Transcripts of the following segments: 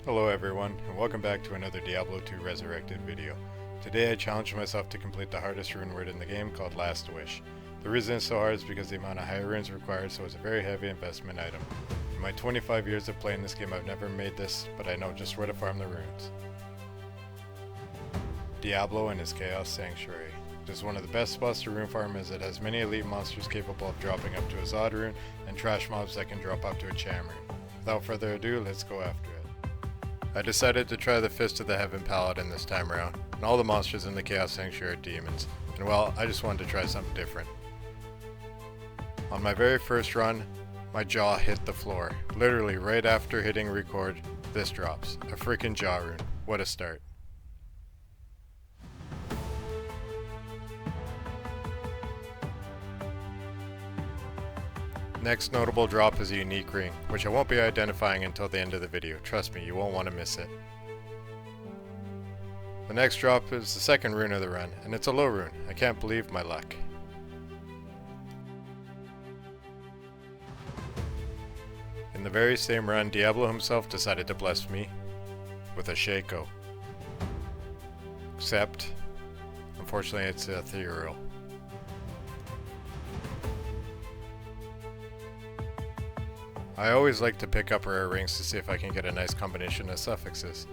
Hello everyone, and welcome back to another Diablo 2 Resurrected video. Today I challenged myself to complete the hardest rune word in the game called Last Wish. The reason it's so hard is because the amount of high runes required, so it's a very heavy investment item. In my 25 years of playing this game I've never made this, but I know just where to farm the runes. Diablo and his Chaos Sanctuary. It is one of the best spots to rune farm as it has many elite monsters capable of dropping up to a Zod rune, and trash mobs that can drop up to a Cham rune. Without further ado, let's go after it. I decided to try the Fist of the Heaven Paladin this time around, and all the monsters in the Chaos Sanctuary are demons, and well, I just wanted to try something different. On my very first run, my jaw hit the floor. Literally right after hitting record, this drops. A freaking jaw rune. What a start. Next notable drop is a unique ring, which I won't be identifying until the end of the video. Trust me, you won't want to miss it. The next drop is the second rune of the run, and it's a low rune. I can't believe my luck. In the very same run, Diablo himself decided to bless me with a Shaco. Except, unfortunately, it's ethereal. I always like to pick up rare rings to see if I can get a nice combination of suffixes.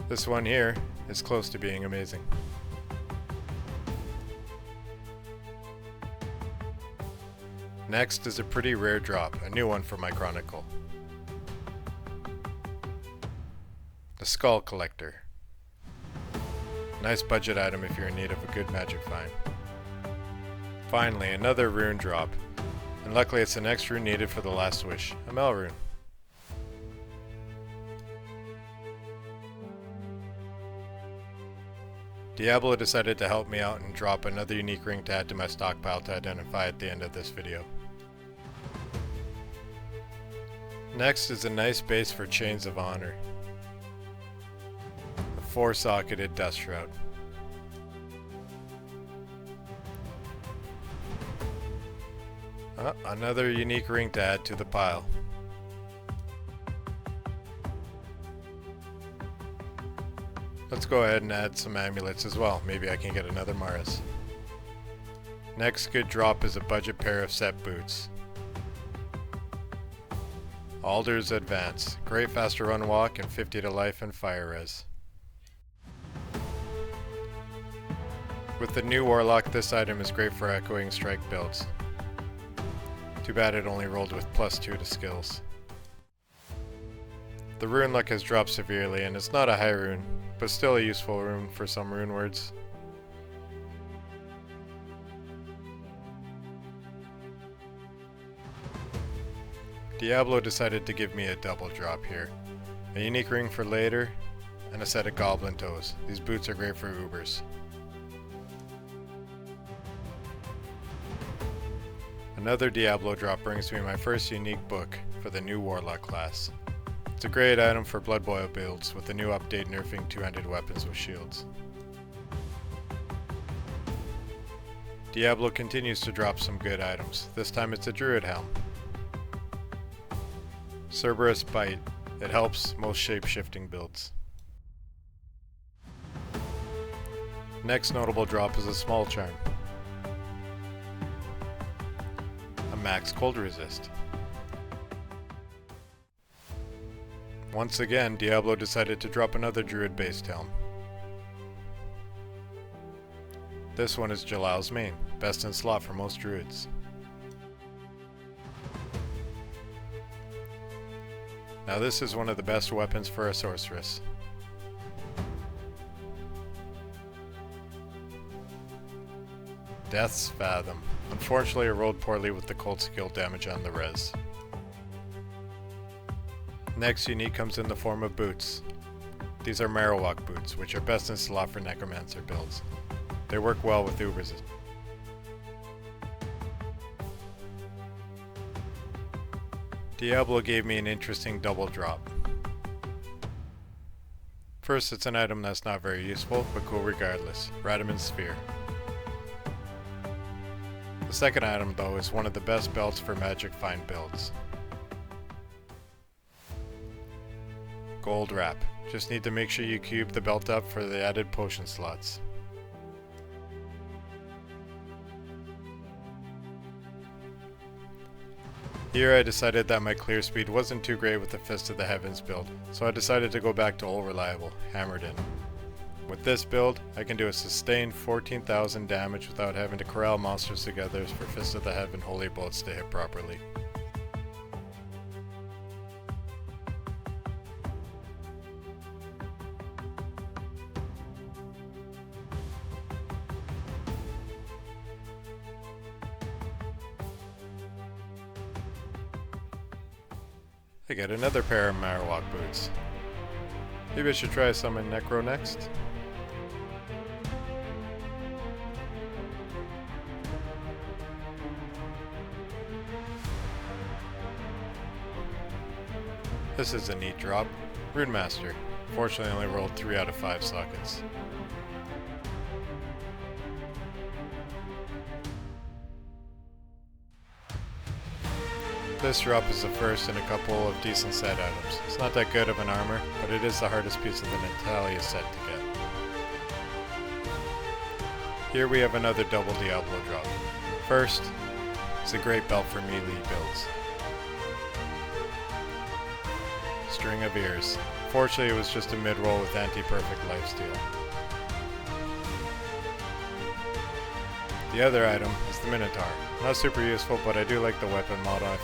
This one here is close to being amazing. Next is a pretty rare drop, a new one for my chronicle. The Skull Collector. Nice budget item if you're in need of a good magic find. Finally, another rune drop. And luckily it's the next rune needed for the Last Wish, a Mel rune. Diablo decided to help me out and drop another unique ring to add to my stockpile to identify at the end of this video. Next is a nice base for Chains of Honor. A 4-socketed Dust Shroud. Another unique ring to add to the pile. Let's go ahead and add some amulets as well. Maybe I can get another Maris. Next good drop is a budget pair of set boots. Alder's Advance. Great faster run walk and 50 to life and fire res. With the new Warlock, this item is great for echoing strike builds. Too bad it only rolled with +2 to skills. The rune luck has dropped severely and it's not a high rune, but still a useful rune for some rune words. Diablo decided to give me a double drop here. A unique ring for later, and a set of goblin toes. These boots are great for Ubers. Another Diablo drop brings me my first unique book for the new Warlock class. It's a great item for Blood Boil builds, with the new update nerfing two-handed weapons with shields. Diablo continues to drop some good items. This time it's a Druid Helm. Cerberus Bite. It helps most shape-shifting builds. Next notable drop is a small charm. Max cold resist. Once again, Diablo decided to drop another druid-based helm. This one is Jalal's Mane, best in slot for most druids. Now this is one of the best weapons for a sorceress. Death's Fathom. Unfortunately, I rolled poorly with the cold skill damage on the res. Next unique comes in the form of boots. These are Marowak boots, which are best in slot for Necromancer builds. They work well with Ubers. Diablo gave me an interesting double drop. First, it's an item that's not very useful, but cool regardless. Radaman's Sphere. The second item, though, is one of the best belts for magic find builds. Gold wrap. Just need to make sure you cube the belt up for the added potion slots. Here I decided that my clear speed wasn't too great with the Fist of the Heavens build, so I decided to go back to old reliable, Hammered In. With this build, I can do a sustained 14,000 damage without having to corral monsters together for Fist of the Heaven holy bolts to hit properly. I get another pair of Marowak boots. Maybe I should try some in Necro next. This is a neat drop. Rune Master. Fortunately I only rolled 3 out of 5 sockets. This drop is the first in a couple of decent set items. It's not that good of an armor, but it is the hardest piece of the Natalia set to get. Here we have another double Diablo drop. First, it's a great belt for melee builds. String of Ears. Fortunately it was just a mid-roll with anti-perfect lifesteal. The other item is the Minotaur. Not super useful, but I do like the weapon mod on.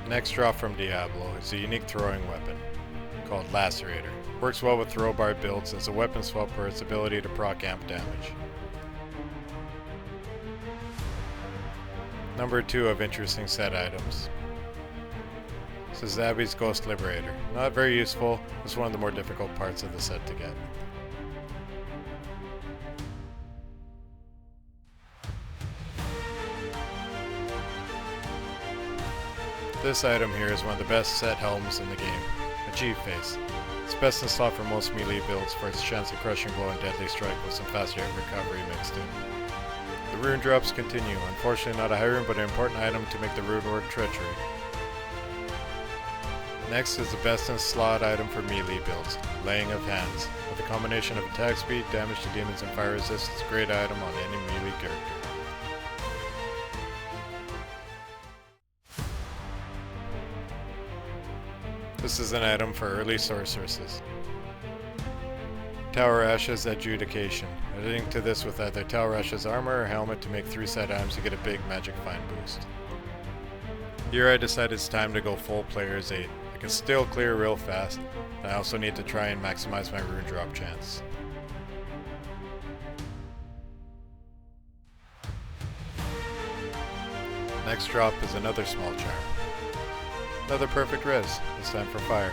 Next drop from Diablo is a unique throwing weapon called Lacerator. Works well with throwbar builds as a weapon swap for its ability to proc amp damage. Number 2 of interesting set items. This is Zabby's Ghost Liberator. Not very useful, it's one of the more difficult parts of the set to get. This item here is one of the best set helms in the game, Achieve Face. It's best in slot for most melee builds for its chance of crushing blow and deadly strike with some faster hit recovery mixed in. The rune drops continue, unfortunately not a high rune but an important item to make the rune word Treachery. Next is the best in slot item for melee builds, Laying of Hands. With a combination of attack speed, damage to demons, and fire resist, it's a great item on any melee character. This is an item for early sorceresses. Tower Ashes Adjudication. Adding to this with either Tower Ashes armor or helmet to make 3 set items to get a big magic find boost. Here I decided it's time to go full player's 8. I can still clear real fast, and I also need to try and maximize my rune drop chance. Next drop is another small charm. Another perfect res, this time for fire.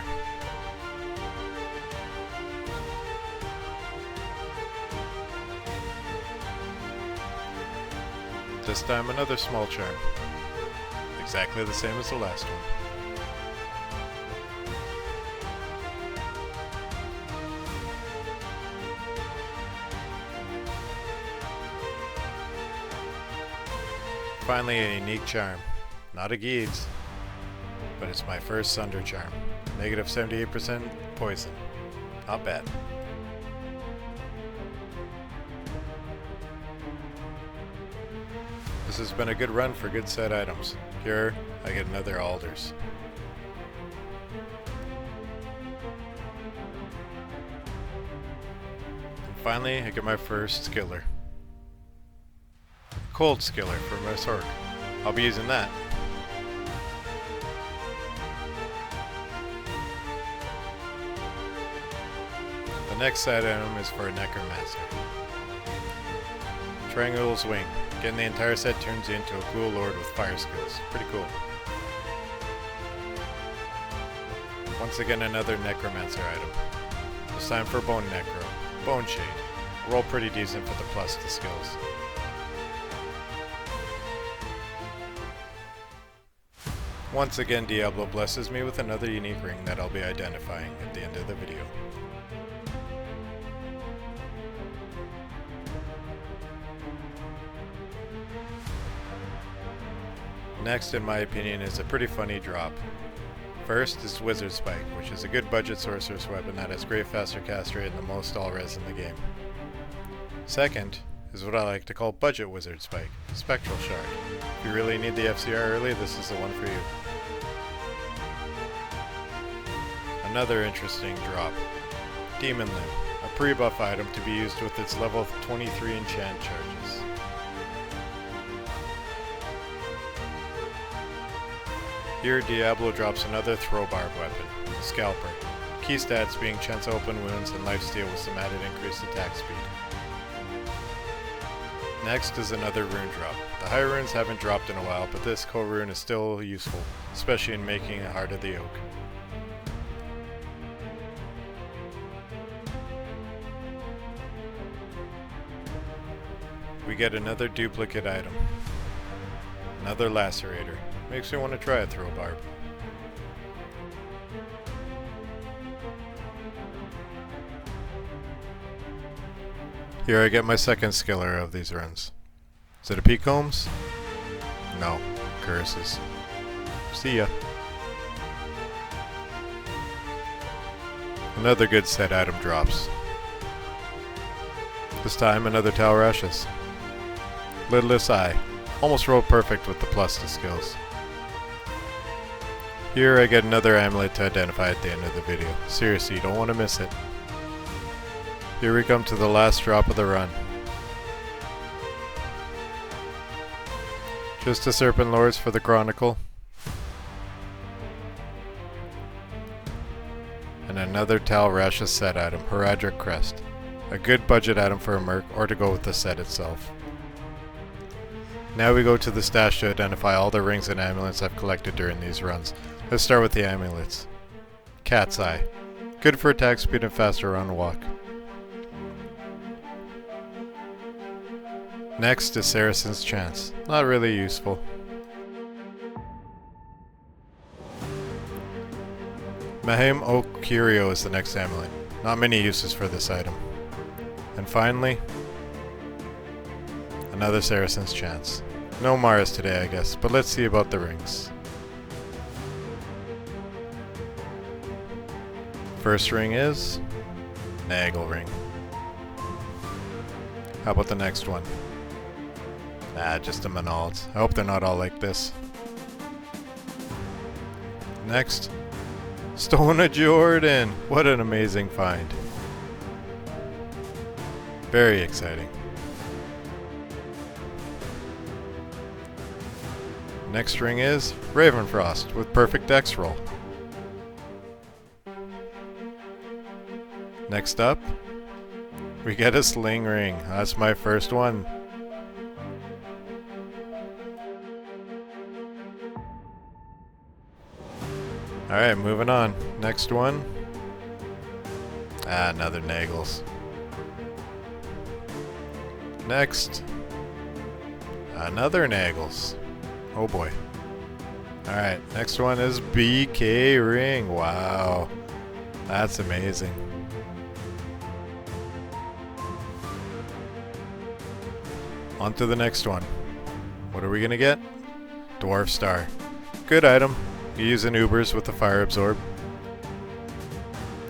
This time another small charm. Exactly the same as the last one. Finally a unique charm. Not a Geeds, but it's my first Sunder charm. Negative 78% poison. Not bad. This has been a good run for good set items. Here, I get another Alders. And finally, I get my first Skiller. Cold Skiller for my Sork. I'll be using that. The next set item is for a Necromancer. Triangle's Wing. Getting the entire set turns you into a cool lord with fire skills. Pretty cool. Once again another Necromancer item. This time for Bone Necro. Bone Shade. Roll pretty decent for the plus to skills. Once again Diablo blesses me with another unique ring that I'll be identifying at the end of the video. Next, in my opinion, is a pretty funny drop. First is Wizard Spike, which is a good budget sorceress weapon that has great faster cast rate and the most all-res in the game. Second is what I like to call Budget Wizard Spike, Spectral Shard. If you really need the FCR early, this is the one for you. Another interesting drop, Demon Limb, a pre-buff item to be used with its level 23 enchant charges. Here Diablo drops another throw barb weapon, Scalper. Key stats being chance to open wounds and lifesteal with some added increased attack speed. Next is another rune drop. The high runes haven't dropped in a while, but this co-rune is still useful, especially in making a Heart of the Oak. We get another duplicate item. Another Lacerator. Makes me want to try a throw barb. Here I get my second skiller of these runs. Is it a Peak Holmes? No. Curses. See ya. Another good set item drops. This time another Talrashus. Lidless Eye. Almost rolled perfect with the plus to skills. Here I get another amulet to identify at the end of the video. Seriously, you don't want to miss it. Here we come to the last drop of the run. Just a Serpent Lords for the Chronicle. And another Talrashus set item, Heradric Crest. A good budget item for a merc or to go with the set itself. Now we go to the stash to identify all the rings and amulets I've collected during these runs. Let's start with the amulets. Cat's Eye. Good for attack speed and faster run walk. Next is Saracen's Chance. Not really useful. Mahim Oak Curio is the next amulet. Not many uses for this item. And finally, another Saracen's Chance. No Mars today, I guess, but let's see about the rings. First ring is Nagel Ring. How about the next one? Just a Menalds. I hope they're not all like this. Next, Stone of Jordan. What an amazing find. Very exciting. Next ring is Ravenfrost with perfect dex roll. Next up, we get a Sling Ring. That's my first one. Alright, moving on. Next one. Another Nagels. Next, another Nagels. Oh boy. Alright, next one is BK Ring. Wow. That's amazing. On to the next one. What are we gonna get? Dwarf Star. Good item. You use an Ubers with the Fire Absorb.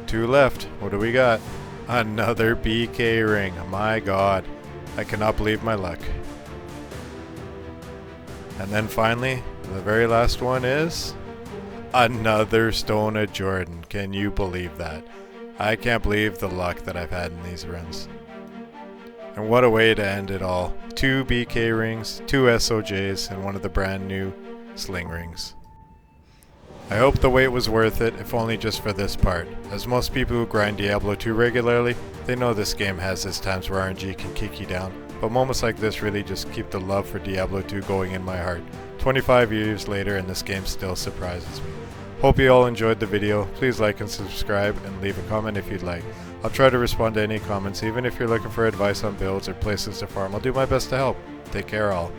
2 left. What do we got? Another BK Ring. My god. I cannot believe my luck. And then finally, the very last one is another Stone of Jordan. Can you believe that? I can't believe the luck that I've had in these runs. And what a way to end it all. 2 BK rings, 2 SOJs, and one of the brand new Sling Rings. I hope the wait was worth it, if only just for this part. As most people who grind Diablo 2 regularly, they know this game has its times where RNG can kick you down, but moments like this really just keep the love for Diablo 2 going in my heart. 25 years later and this game still surprises me. Hope you all enjoyed the video. Please like and subscribe and leave a comment if you'd like. I'll try to respond to any comments, even if you're looking for advice on builds or places to farm. I'll do my best to help. Take care all.